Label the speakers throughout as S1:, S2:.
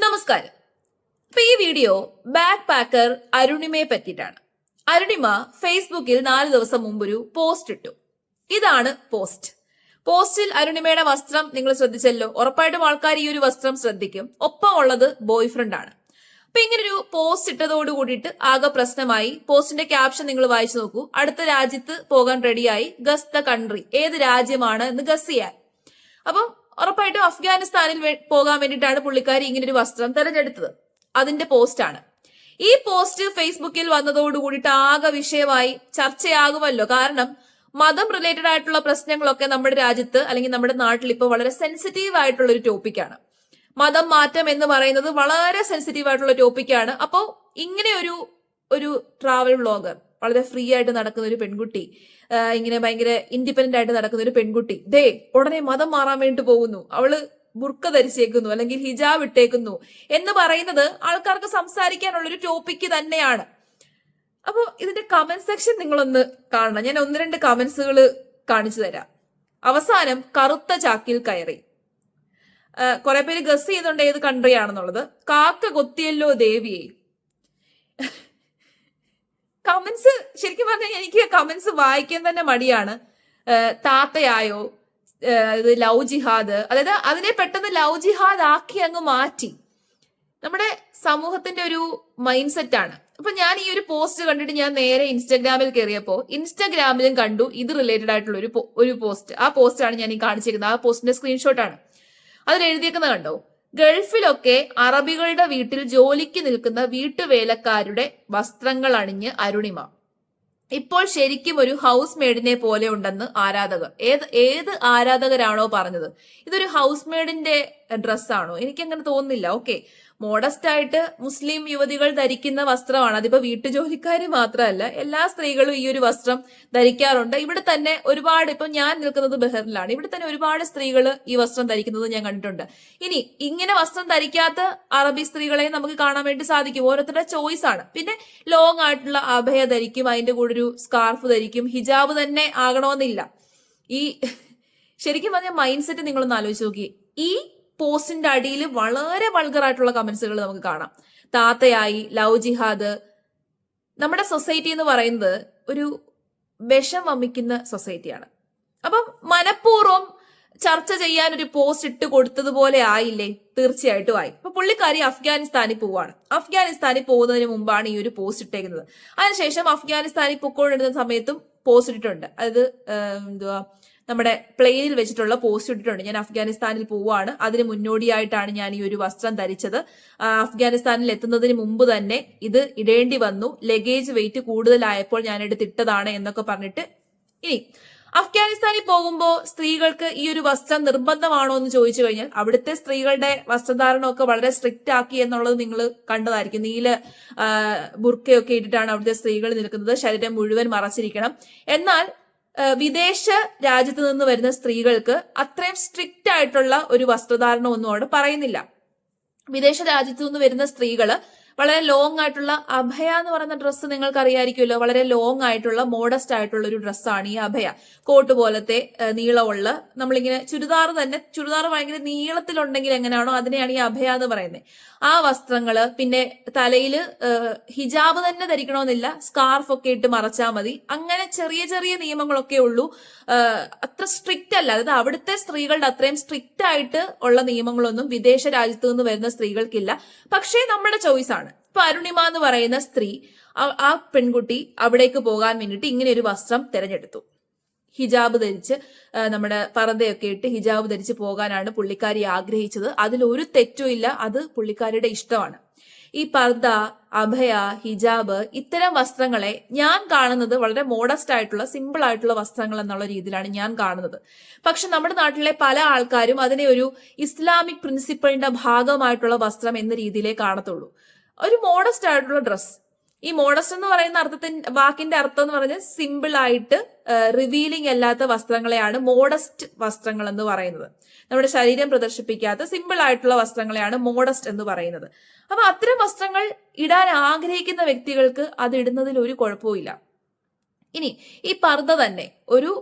S1: നമസ്കാരം. അപ്പൊ ഈ വീഡിയോ ബാക്ക് പാക്കർ അരുണിമയെ പറ്റിയിട്ടാണ്. അരുണിമ ഫേസ്ബുക്കിൽ 4 ദിവസം മുമ്പ് ഒരു പോസ്റ്റ് ഇട്ടു. ഇതാണ് പോസ്റ്റിൽ അരുണിമയുടെ വസ്ത്രം നിങ്ങൾ ശ്രദ്ധിച്ചല്ലോ. ഉറപ്പായിട്ടും ആൾക്കാർ ഈ ഒരു വസ്ത്രം ശ്രദ്ധിക്കും. ഒപ്പം ഉള്ളത് ബോയ് ഫ്രണ്ട് ആണ്. അപ്പൊ ഇങ്ങനൊരു പോസ്റ്റ് ഇട്ടതോട് കൂടിയിട്ട് ആകെ പ്രശ്നമായി. പോസ്റ്റിന്റെ ക്യാപ്ഷൻ നിങ്ങൾ വായിച്ചു നോക്കൂ. അടുത്ത രാജ്യത്ത് പോകാൻ റെഡിയായി, ഗസ് ദ കൺട്രി. ഏത് രാജ്യമാണ് എന്ന് ഗസ് ചെയ്യാൻ. അപ്പം ഉറപ്പായിട്ടും അഫ്ഗാനിസ്ഥാനിൽ പോകാൻ വേണ്ടിയിട്ടാണ് പുള്ളിക്കാരി ഇങ്ങനൊരു വസ്ത്രം തെരഞ്ഞെടുത്തത്. അതിന്റെ പോസ്റ്റാണ്. ഈ പോസ്റ്റ് ഫേസ്ബുക്കിൽ വന്നതോടുകൂടിയിട്ട് ആകെ വിഷയമായി, ചർച്ചയാകുമല്ലോ. കാരണം മതം റിലേറ്റഡ് ആയിട്ടുള്ള പ്രശ്നങ്ങളൊക്കെ നമ്മുടെ രാജ്യത്ത് അല്ലെങ്കിൽ നമ്മുടെ നാട്ടിൽ ഇപ്പോൾ വളരെ സെൻസിറ്റീവ് ആയിട്ടുള്ള ഒരു ടോപ്പിക്കാണ്. മതം മാറ്റം എന്ന് പറയുന്നത് വളരെ സെൻസിറ്റീവ് ആയിട്ടുള്ള ടോപ്പിക്കാണ്. അപ്പോൾ ഇങ്ങനെ ഒരു ട്രാവൽ വ്ളോഗർ, വളരെ ഫ്രീ ആയിട്ട് നടക്കുന്ന ഒരു പെൺകുട്ടി, ഇങ്ങനെ ഭയങ്കര ഇൻഡിപെൻഡന്റ് ആയിട്ട് നടക്കുന്ന ഒരു പെൺകുട്ടി ഉടനെ മതം മാറാൻ വേണ്ടി പോകുന്നു, അവള് ബുർക്ക ധരിച്ചേക്കുന്നു അല്ലെങ്കിൽ ഹിജാബ് ഇട്ടേക്കുന്നു എന്ന് പറയുന്നത് ആൾക്കാർക്ക് സംസാരിക്കാനുള്ള ഒരു ടോപ്പിക്ക് തന്നെയാണ്. അപ്പൊ ഇതിന്റെ കമന്റ് സെക്ഷൻ നിങ്ങളൊന്ന് കാണണം. ഞാൻ 1-2 കമന്റ്സുകൾ കാണിച്ചു തരാം. അവസാനം കറുത്ത ചാക്കിൽ കയറി. കുറെ പേര് ഗസ് ചെയ്യുന്നുണ്ട് ഏത് കൺട്രി ആണെന്നുള്ളത്. കാക്ക കൊത്തിയല്ലോ ദേവിയെ. കമന്റ്സ് ശരിക്കും പറഞ്ഞാൽ എനിക്ക് കമന്റ്സ് വായിക്കാൻ തന്നെ മടിയാണ്. താത്തയായോ, ഇത് ലവ് ജിഹാദ്, അതായത് അതിനെ പെട്ടെന്ന് ലവ് ജിഹാദ് ആക്കി അങ്ങ് മാറ്റി. നമ്മുടെ സമൂഹത്തിന്റെ ഒരു മൈൻഡ് സെറ്റ് ആണ്. അപ്പൊ ഞാൻ ഈ ഒരു പോസ്റ്റ് കണ്ടിട്ട് ഞാൻ നേരെ ഇൻസ്റ്റാഗ്രാമിൽ കയറിയപ്പോ ഇൻസ്റ്റാഗ്രാമിലും കണ്ടു ഇത് റിലേറ്റഡ് ആയിട്ടുള്ള ഒരു പോസ്റ്റ്. ആ പോസ്റ്റാണ് ഞാൻ ഈ കാണിച്ചിരിക്കുന്നത്. ആ പോസ്റ്റിന്റെ സ്ക്രീൻഷോട്ടാണ്. അതിൽ എഴുതിയേക്കുന്നത് കണ്ടോ? ഗൾഫിലൊക്കെ അറബികളുടെ വീട്ടിൽ ജോലിക്ക് നിൽക്കുന്ന വീട്ടുവേലക്കാരുടെ വസ്ത്രങ്ങൾ അണിഞ്ഞ് അരുണിമ ഇപ്പോൾ ശരിക്കും ഒരു ഹൗസ് മെയ്ഡിനെ പോലെ ഉണ്ടെന്ന് ആരാധകർ. ഏത് ആരാധകരാണോ പറഞ്ഞത്? ഇതൊരു ഹൗസ് മെയ്ഡിന്റെ ഡ്രസ്സാണോ? എനിക്കങ്ങനെ തോന്നുന്നില്ല. ഓക്കെ, മോഡസ്റ്റ് ആയിട്ട് മുസ്ലിം യുവതികൾ ധരിക്കുന്ന വസ്ത്രമാണ്. അതിപ്പോ വീട്ടുജോലിക്കാര് മാത്രമല്ല, എല്ലാ സ്ത്രീകളും ഈ ഒരു വസ്ത്രം ധരിക്കാറുണ്ട്. ഇവിടെ തന്നെ ഒരുപാട്, ഇപ്പൊ ഞാൻ നിൽക്കുന്നത് ബഹറിലാണ്, ഇവിടെ തന്നെ ഒരുപാട് സ്ത്രീകൾ ഈ വസ്ത്രം ധരിക്കുന്നത് ഞാൻ കണ്ടിട്ടുണ്ട്. ഇനി ഇങ്ങനെ വസ്ത്രം ധരിക്കാത്ത അറബി സ്ത്രീകളെ നമുക്ക് കാണാൻ വേണ്ടി സാധിക്കും. ഓരോരുത്തരുടെ ചോയ്സ് ആണ്. പിന്നെ ലോങ് ആയിട്ടുള്ള അഭയ ധരിക്കും, അതിന്റെ കൂടെ ഒരു സ്കാർഫ് ധരിക്കും. ഹിജാബ് തന്നെ ആകണമെന്നില്ല. ഈ ശരിക്കും പറഞ്ഞ മൈൻഡ് സെറ്റ് നിങ്ങളൊന്ന് ആലോചിച്ച് നോക്കി. ഈ പോസ്റ്റിന്റെ അടിയിൽ വളരെ വൾഗറായിട്ടുള്ള കമന്റ്സുകൾ നമുക്ക് കാണാം. താത്തയായി, ലവ് ജിഹാദ്. നമ്മുടെ സൊസൈറ്റി എന്ന് പറയുന്നത് ഒരു വിഷം വമിക്കുന്ന സൊസൈറ്റിയാണ്. അപ്പം മനഃപൂർവ്വം ചർച്ച ചെയ്യാൻ ഒരു പോസ്റ്റ് ഇട്ട് കൊടുത്തതുപോലെ ആയില്ലേ? തീർച്ചയായിട്ടും ആയി. അപ്പൊ പുള്ളിക്കാരി അഫ്ഗാനിസ്ഥാനിൽ പോവാണ്. അഫ്ഗാനിസ്ഥാനിൽ പോകുന്നതിന് മുമ്പാണ് ഈ ഒരു പോസ്റ്റ് ഇട്ടേക്കുന്നത്. അതിനുശേഷം അഫ്ഗാനിസ്ഥാനിൽ പൊക്കോണ്ടിരുന്ന സമയത്തും പോസ്റ്റ് ഇട്ടിട്ടുണ്ട്. അതായത് നമ്മുടെ പ്ലെയിനിൽ വെച്ചിട്ടുള്ള പോസ്റ്റ് ഇട്ടിട്ടുണ്ട്. ഞാൻ അഫ്ഗാനിസ്ഥാനിൽ പോവാണ്, അതിന് മുന്നോടിയായിട്ടാണ് ഞാൻ ഈ ഒരു വസ്ത്രം ധരിച്ചത്. അഫ്ഗാനിസ്ഥാനിൽ എത്തുന്നതിന് മുമ്പ് തന്നെ ഇത് ഇടേണ്ടി വന്നു, ലഗേജ് വെയിറ്റ് കൂടുതലായപ്പോൾ ഞാൻ എടുത്തിട്ടതാണ് എന്നൊക്കെ പറഞ്ഞിട്ട്. ഇനി അഫ്ഗാനിസ്ഥാനിൽ പോകുമ്പോൾ സ്ത്രീകൾക്ക് ഈ ഒരു വസ്ത്രം നിർബന്ധമാണോ എന്ന് ചോദിച്ചു കഴിഞ്ഞാൽ അവിടുത്തെ സ്ത്രീകളുടെ വസ്ത്രധാരണമൊക്കെ വളരെ സ്ട്രിക്റ്റ് ആക്കി എന്നുള്ളത് നിങ്ങൾ കണ്ടതായിരിക്കും. നീല ബുർക്കയൊക്കെ ഇട്ടിട്ടാണ് അവിടുത്തെ സ്ത്രീകൾ നിൽക്കുന്നത്. ശരീരം മുഴുവൻ മറച്ചിരിക്കണം. എന്നാൽ വിദേശ രാജ്യത്ത് നിന്ന് വരുന്ന സ്ത്രീകൾക്ക് അത്രയും സ്ട്രിക്റ്റ് ആയിട്ടുള്ള ഒരു വസ്ത്രധാരണം ഒന്നും അവിടെ പറയുന്നില്ല. വിദേശ രാജ്യത്തു നിന്ന് വരുന്ന സ്ത്രീകള് വളരെ ലോങ് ആയിട്ടുള്ള അഭയ എന്ന് പറയുന്ന ഡ്രസ്സ് നിങ്ങൾക്ക് അറിയാമായിരിക്കുമല്ലോ. വളരെ ലോങ് ആയിട്ടുള്ള മോഡസ്റ്റ് ആയിട്ടുള്ള ഒരു ഡ്രസ്സാണ് ഈ അഭയ. കോട്ട് പോലത്തെ നീളമുള്ള, നമ്മളിങ്ങനെ ചുരിദാർ ഭയങ്കര നീളത്തിലുണ്ടെങ്കിൽ എങ്ങനെയാണോ അതിനെയാണ് ഈ അഭയ എന്ന് പറയുന്നത്. ആ വസ്ത്രങ്ങള്, പിന്നെ തലയില് ഹിജാബ് തന്നെ ധരിക്കണമെന്നില്ല, സ്കാർഫ് ഒക്കെ ഇട്ട് മറച്ചാൽ മതി. അങ്ങനെ ചെറിയ ചെറിയ നിയമങ്ങളൊക്കെ ഉള്ളൂ. അത്ര സ്ട്രിക്റ്റ് അല്ല. അതായത് അവിടുത്തെ സ്ത്രീകളുടെ അത്രയും സ്ട്രിക്റ്റ് ആയിട്ട് ഉള്ള നിയമങ്ങളൊന്നും വിദേശ രാജ്യത്ത് നിന്ന് വരുന്ന സ്ത്രീകൾക്കില്ല. പക്ഷേ നമ്മുടെ ചോയ്സ് ആണ്. ഇപ്പൊ അരുണിമ എന്ന് പറയുന്ന സ്ത്രീ, ആ പെൺകുട്ടി അവിടേക്ക് പോകാൻ വേണ്ടിയിട്ട് ഇങ്ങനെ ഒരു വസ്ത്രം തിരഞ്ഞെടുത്തു. ഹിജാബ് ധരിച്ച്, നമ്മുടെ പർദ്ദയൊക്കെ ഇട്ട് ഹിജാബ് ധരിച്ച് പോകാനാണ് പുള്ളിക്കാരി ആഗ്രഹിച്ചത്. അതിലൊരു തെറ്റും ഇല്ല. അത് പുള്ളിക്കാരിയുടെ ഇഷ്ടമാണ്. ഈ പർദ്ദ, അഭയ, ഹിജാബ്, ഇത്തരം വസ്ത്രങ്ങളെ ഞാൻ കാണുന്നത് വളരെ മോഡസ്റ്റ് ആയിട്ടുള്ള, സിമ്പിൾ ആയിട്ടുള്ള വസ്ത്രങ്ങൾ എന്നുള്ള രീതിയിലാണ് ഞാൻ കാണുന്നത്. പക്ഷെ നമ്മുടെ നാട്ടിലെ പല ആൾക്കാരും അതിനെ ഒരു ഇസ്ലാമിക് പ്രിൻസിപ്പിളിന്റെ ഭാഗമായിട്ടുള്ള വസ്ത്രം എന്ന രീതിയിലേ കാണത്തുള്ളൂ. ഒരു മോഡസ്റ്റ് ആയിട്ടുള്ള ഡ്രസ്. ഈ മോഡസ്റ്റ് എന്ന് പറയുന്ന വാക്കിന്റെ അർത്ഥം എന്ന് പറഞ്ഞാൽ സിമ്പിൾ ആയിട്ട് റിവീലിംഗ് അല്ലാത്ത വസ്ത്രങ്ങളെയാണ് മോഡസ്റ്റ് വസ്ത്രങ്ങൾ എന്ന് പറയുന്നത്. നമ്മുടെ ശരീരം പ്രദർശിപ്പിക്കാത്ത സിമ്പിൾ ആയിട്ടുള്ള വസ്ത്രങ്ങളെയാണ് മോഡസ്റ്റ് എന്ന് പറയുന്നത്. അപ്പൊ അത്തരം വസ്ത്രങ്ങൾ ഇടാൻ ആഗ്രഹിക്കുന്ന വ്യക്തികൾക്ക് അത് ഇടുന്നതിൽ ഒരു കുഴപ്പവും. ഇനി ഈ പർദ്ദ തന്നെ ഒരു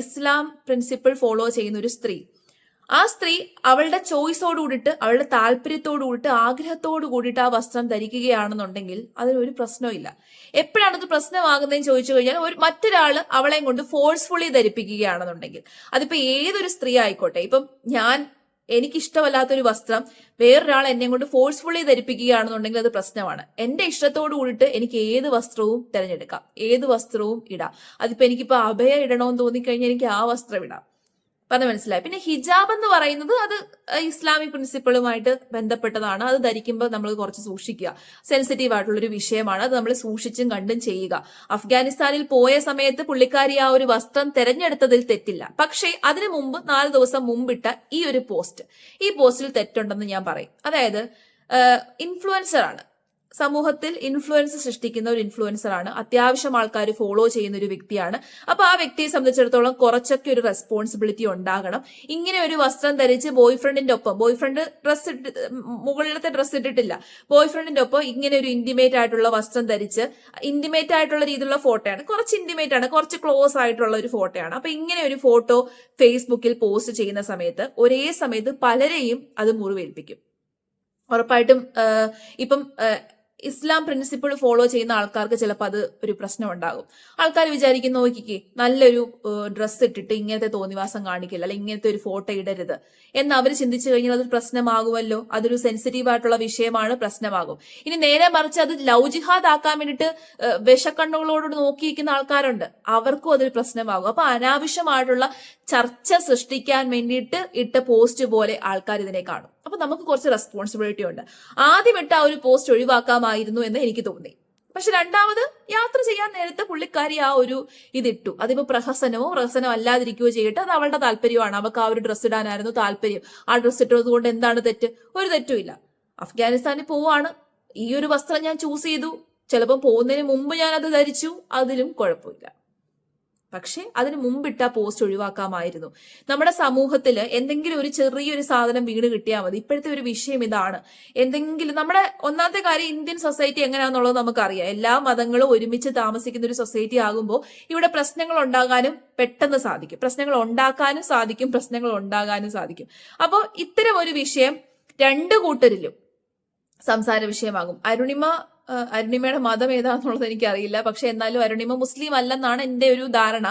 S1: ഇസ്ലാം പ്രിൻസിപ്പിൾ ഫോളോ ചെയ്യുന്ന ഒരു സ്ത്രീ, ആ സ്ത്രീ അവളുടെ ചോയ്സോട് കൂടിയിട്ട്, അവളുടെ താല്പര്യത്തോട് കൂടിയിട്ട്, ആഗ്രഹത്തോട് കൂടിയിട്ട് ആ വസ്ത്രം ധരിക്കുകയാണെന്നുണ്ടെങ്കിൽ അതിനൊരു പ്രശ്നവും. എപ്പോഴാണ് ഇത് പ്രശ്നമാകുന്നതെന്ന് ചോദിച്ചു കഴിഞ്ഞാൽ, മറ്റൊരാള് അവളെയും കൊണ്ട് ഫോഴ്സ്ഫുള്ളി ധരിപ്പിക്കുകയാണെന്നുണ്ടെങ്കിൽ. അതിപ്പോ ഏതൊരു സ്ത്രീ ആയിക്കോട്ടെ, ഇപ്പം എനിക്കിഷ്ടമല്ലാത്തൊരു വസ്ത്രം വേറൊരാൾ എന്നെ കൊണ്ട് ഫോഴ്സ്ഫുള്ളി ധരിപ്പിക്കുകയാണെന്നുണ്ടെങ്കിൽ അത് പ്രശ്നമാണ്. എന്റെ ഇഷ്ടത്തോട് കൂടിയിട്ട് എനിക്ക് ഏത് വസ്ത്രവും തിരഞ്ഞെടുക്കാം, ഏത് വസ്ത്രവും ഇടാം. അതിപ്പോ എനിക്കിപ്പോ അഭയ ഇടണമെന്ന് തോന്നിക്കഴിഞ്ഞാൽ എനിക്ക് ആ വസ്ത്രം ഇടാം. പറഞ്ഞ മനസ്സിലായി. പിന്നെ ഹിജാബ് എന്ന് പറയുന്നത് അത് ഇസ്ലാമിക് പ്രിൻസിപ്പിളുമായിട്ട് ബന്ധപ്പെട്ടതാണ്. അത് ധരിക്കുമ്പോൾ നമ്മൾ കുറച്ച് സൂക്ഷിക്കുക. സെൻസിറ്റീവ് ആയിട്ടുള്ളൊരു വിഷയമാണ്. അത് നമ്മൾ സൂക്ഷിച്ചും കണ്ടും ചെയ്യുക. അഫ്ഗാനിസ്ഥാനിൽ പോയ സമയത്ത് പുള്ളിക്കാരി ആ ഒരു വസ്ത്രം തെരഞ്ഞെടുത്തതിൽ തെറ്റില്ല. പക്ഷേ അതിനു മുമ്പ് 4 ദിവസം മുമ്പിട്ട ഈ ഒരു പോസ്റ്റ്, ഈ പോസ്റ്റിൽ തെറ്റുണ്ടെന്ന് ഞാൻ പറയും. അതായത് ഇൻഫ്ലുവൻസർ ആണ്, സമൂഹത്തിൽ ഇൻഫ്ലുവൻസ് സൃഷ്ടിക്കുന്ന ഒരു ഇൻഫ്ലുവൻസർ ആണ്, അത്യാവശ്യം ആൾക്കാർ ഫോളോ ചെയ്യുന്ന ഒരു വ്യക്തിയാണ്. അപ്പൊ ആ വ്യക്തിയെ സംബന്ധിച്ചിടത്തോളം കുറച്ചൊക്കെ ഒരു റെസ്പോൺസിബിലിറ്റി ഉണ്ടാകണം. ഇങ്ങനെ ഒരു വസ്ത്രം ധരിച്ച് ബോയ്ഫ്രണ്ടിന്റെ ഒപ്പം, ബോയ്ഫ്രണ്ട് മുകളിലത്തെ ഡ്രസ്സ് ഇട്ടിട്ടില്ല, ബോയ്ഫ്രണ്ടിന്റെ ഒപ്പം ഇങ്ങനെ ഒരു ഇന്റിമേറ്റ് ആയിട്ടുള്ള വസ്ത്രം ധരിച്ച്, ഇന്റിമേറ്റ് ആയിട്ടുള്ള രീതിയിലുള്ള ഫോട്ടോയാണ്, കുറച്ച് ഇന്റിമേറ്റ് ആണ്, കുറച്ച് ക്ലോസ് ആയിട്ടുള്ള ഒരു ഫോട്ടോയാണ്. അപ്പൊ ഇങ്ങനെ ഒരു ഫോട്ടോ ഫേസ്ബുക്കിൽ പോസ്റ്റ് ചെയ്യുന്ന സമയത്ത് ഒരേ സമയത്ത് പലരെയും അത് മുറിവേൽപ്പിക്കും. ഉറപ്പായിട്ടും ഇപ്പം ഇസ്ലാം പ്രിൻസിപ്പിൾ ഫോളോ ചെയ്യുന്ന ആൾക്കാർക്ക് ചിലപ്പോൾ അത് ഒരു പ്രശ്നം ഉണ്ടാകും. ആൾക്കാർ വിചാരിക്കുന്നു, നോക്കിക്കേ നല്ലൊരു ഡ്രസ്സ് ഇട്ടിട്ട് ഇങ്ങനത്തെ തോന്നിവാസം കാണിക്കില്ല, അല്ലെങ്കിൽ ഇങ്ങനത്തെ ഒരു ഫോട്ടോ ഇടരുത് എന്ന് അവർ ചിന്തിച്ചു കഴിഞ്ഞാൽ അതൊരു പ്രശ്നമാകുമല്ലോ. അതൊരു സെൻസിറ്റീവ് ആയിട്ടുള്ള വിഷയമാണ്, പ്രശ്നമാകും. ഇനി നേരെ മറിച്ച് അത് ലവ് ജിഹാദ് ആക്കാൻ വേണ്ടിയിട്ട് വിഷക്കണ്ണുകളോട് നോക്കിയിരിക്കുന്ന ആൾക്കാരുണ്ട്, അവർക്കും അതൊരു പ്രശ്നമാകും. അപ്പൊ അനാവശ്യമായിട്ടുള്ള ചർച്ച സൃഷ്ടിക്കാൻ വേണ്ടിയിട്ട് ഇട്ട പോസ്റ്റ് പോലെ ആൾക്കാർ ഇതിനെ കാണും. അപ്പൊ നമുക്ക് കുറച്ച് റെസ്പോൺസിബിലിറ്റി ഉണ്ട്. ആദ്യം ഇട്ട ആ ഒരു പോസ്റ്റ് ഒഴിവാക്കാമായിരുന്നു എന്ന് എനിക്ക് തോന്നി. പക്ഷെ രണ്ടാമത് യാത്ര ചെയ്യാൻ നേരത്തെ പുള്ളിക്കാരി ആ ഒരു ഇതിട്ടു. അതിപ്പോ പ്രഹസനമോ അല്ലാതിരിക്കുകയോ ചെയ്യട്ടെ, അത് അവളുടെ താല്പര്യമാണ്. അവൾക്ക് ആ ഒരു ഡ്രസ്സ് ഇടാനായിരുന്നു താല്പര്യം. ആ ഡ്രസ്സ് ഇട്ടത് കൊണ്ട് എന്താണ് തെറ്റ്? ഒരു തെറ്റുമില്ല. അഫ്ഗാനിസ്ഥാനിൽ പോവാണ്, ഈ ഒരു വസ്ത്രം ഞാൻ ചൂസ് ചെയ്തു, ചിലപ്പോൾ പോകുന്നതിന് മുമ്പ് ഞാൻ അത് ധരിച്ചു, അതിലും കുഴപ്പമില്ല. പക്ഷെ അതിന് മുമ്പിട്ട പോസ്റ്റ് ഒഴിവാക്കാമായിരുന്നു. നമ്മുടെ സമൂഹത്തിൽ എന്തെങ്കിലും ഒരു ചെറിയൊരു സാധനം വീണ് കിട്ടിയാൽ മതി. ഇപ്പോഴത്തെ ഒരു വിഷയം ഇതാണ്. എന്തെങ്കിലും നമ്മുടെ ഒന്നാമത്തെ കാര്യം, ഇന്ത്യൻ സൊസൈറ്റി എങ്ങനെയാണെന്നുള്ളത് നമുക്കറിയാം. എല്ലാ മതങ്ങളും ഒരുമിച്ച് താമസിക്കുന്ന ഒരു സൊസൈറ്റി ആകുമ്പോൾ ഇവിടെ പ്രശ്നങ്ങൾ ഉണ്ടാകാനും പെട്ടെന്ന് സാധിക്കും, പ്രശ്നങ്ങൾ ഉണ്ടാക്കാനും സാധിക്കും, പ്രശ്നങ്ങൾ ഉണ്ടാകാനും സാധിക്കും. അപ്പോൾ ഇത്തരം ഒരു വിഷയം രണ്ടു കൂട്ടരിലും സംസാര വിഷയമാകും. അരുണിമയുടെ മതം ഏതാന്നുള്ളത് എനിക്കറിയില്ല, പക്ഷെ എന്നാലും അരുണിമ മുസ്ലിം അല്ലെന്നാണ് എന്റെ ഒരു ധാരണ.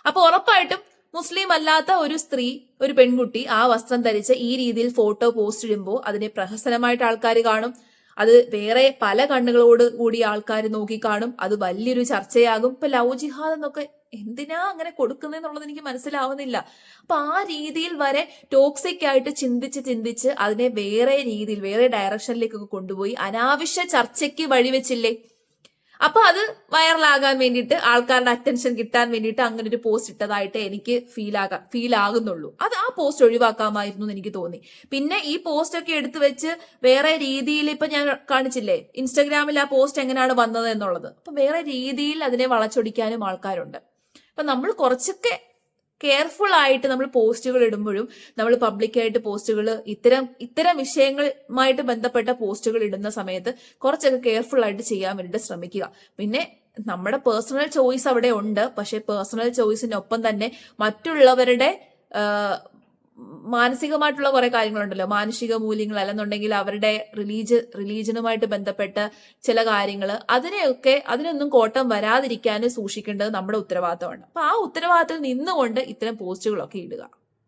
S1: അപ്പൊ ഉറപ്പായിട്ടും മുസ്ലിം അല്ലാത്ത ഒരു സ്ത്രീ, ഒരു പെൺകുട്ടി ആ വസ്ത്രം ധരിച്ച് ഈ രീതിയിൽ ഫോട്ടോ പോസ്റ്റ് ഇടുമ്പോൾ അതിനെ പ്രഹസനമായിട്ട് ആൾക്കാർ കാണും. അത് വേറെ പല കണ്ണുകളോട് കൂടി ആൾക്കാർ നോക്കിക്കാണും. അത് വലിയൊരു ചർച്ചയാകും. ഇപ്പൊ ലവ് ജിഹാദ് എന്നൊക്കെ എന്തിനാ അങ്ങനെ കൊടുക്കുന്നതെന്നുള്ളത് എനിക്ക് മനസ്സിലാവുന്നില്ല. അപ്പൊ ആ രീതിയിൽ വരെ ടോക്സിക് ആയിട്ട് ചിന്തിച്ച് അതിനെ വേറെ രീതിയിൽ, വേറെ ഡയറക്ഷനിലേക്കൊക്കെ കൊണ്ടുപോയി അനാവശ്യ ചർച്ചയ്ക്ക് വഴിവെച്ചില്ലേ. അപ്പൊ അത് വൈറലാകാൻ വേണ്ടിയിട്ട്, ആൾക്കാരുടെ അറ്റൻഷൻ കിട്ടാൻ വേണ്ടിയിട്ട് അങ്ങനെ ഒരു പോസ്റ്റ് ഇട്ടതായിട്ട് എനിക്ക് ഫീൽ ആകുന്നുള്ളൂ. അത് ആ പോസ്റ്റ് ഒഴിവാക്കാമായിരുന്നു എന്ന് എനിക്ക് തോന്നി. പിന്നെ ഈ പോസ്റ്റ് ഒക്കെ എടുത്തു വെച്ച് വേറെ രീതിയിൽ, ഇപ്പൊ ഞാൻ കാണിച്ചില്ലേ ഇൻസ്റ്റാഗ്രാമിൽ ആ പോസ്റ്റ് എങ്ങനെയാണ് വന്നത് എന്നുള്ളത്, അപ്പൊ വേറെ രീതിയിൽ അതിനെ വളച്ചൊടിക്കാനും ആൾക്കാരുണ്ട്. അപ്പൊ നമ്മൾ കുറച്ചൊക്കെ കെയർഫുൾ ആയിട്ട് നമ്മൾ പോസ്റ്റുകൾ ഇടുമ്പോഴും, നമ്മൾ പബ്ലിക്കായിട്ട് പോസ്റ്റുകൾ ഇത്തരം വിഷയങ്ങളുമായിട്ട് ബന്ധപ്പെട്ട പോസ്റ്റുകൾ ഇടുന്ന സമയത്ത് കുറച്ചൊക്കെ കെയർഫുൾ ആയിട്ട് ചെയ്യാൻ വേണ്ടിയിട്ട് ശ്രമിക്കുക. പിന്നെ നമ്മുടെ പേഴ്സണൽ ചോയ്സ് അവിടെ ഉണ്ട്, പക്ഷെ പേഴ്സണൽ ചോയ്സിനൊപ്പം തന്നെ മറ്റുള്ളവരുടെ മാനസികമായിട്ടുള്ള കുറെ കാര്യങ്ങളുണ്ടല്ലോ, മാനുഷിക മൂല്യങ്ങൾ, അല്ലെന്നുണ്ടെങ്കിൽ അവരുടെ റിലീജനുമായിട്ട് ബന്ധപ്പെട്ട ചില കാര്യങ്ങൾ, അതിനൊന്നും കോട്ടം വരാതിരിക്കാനും സൂക്ഷിക്കേണ്ടത് നമ്മുടെ ഉത്തരവാദിത്തമാണ്. അപ്പൊ ആ ഉത്തരവാദിത്തത്തിൽ നിന്നുകൊണ്ട് ഇത്തരം പോസ്റ്റുകളൊക്കെ ഇടുക.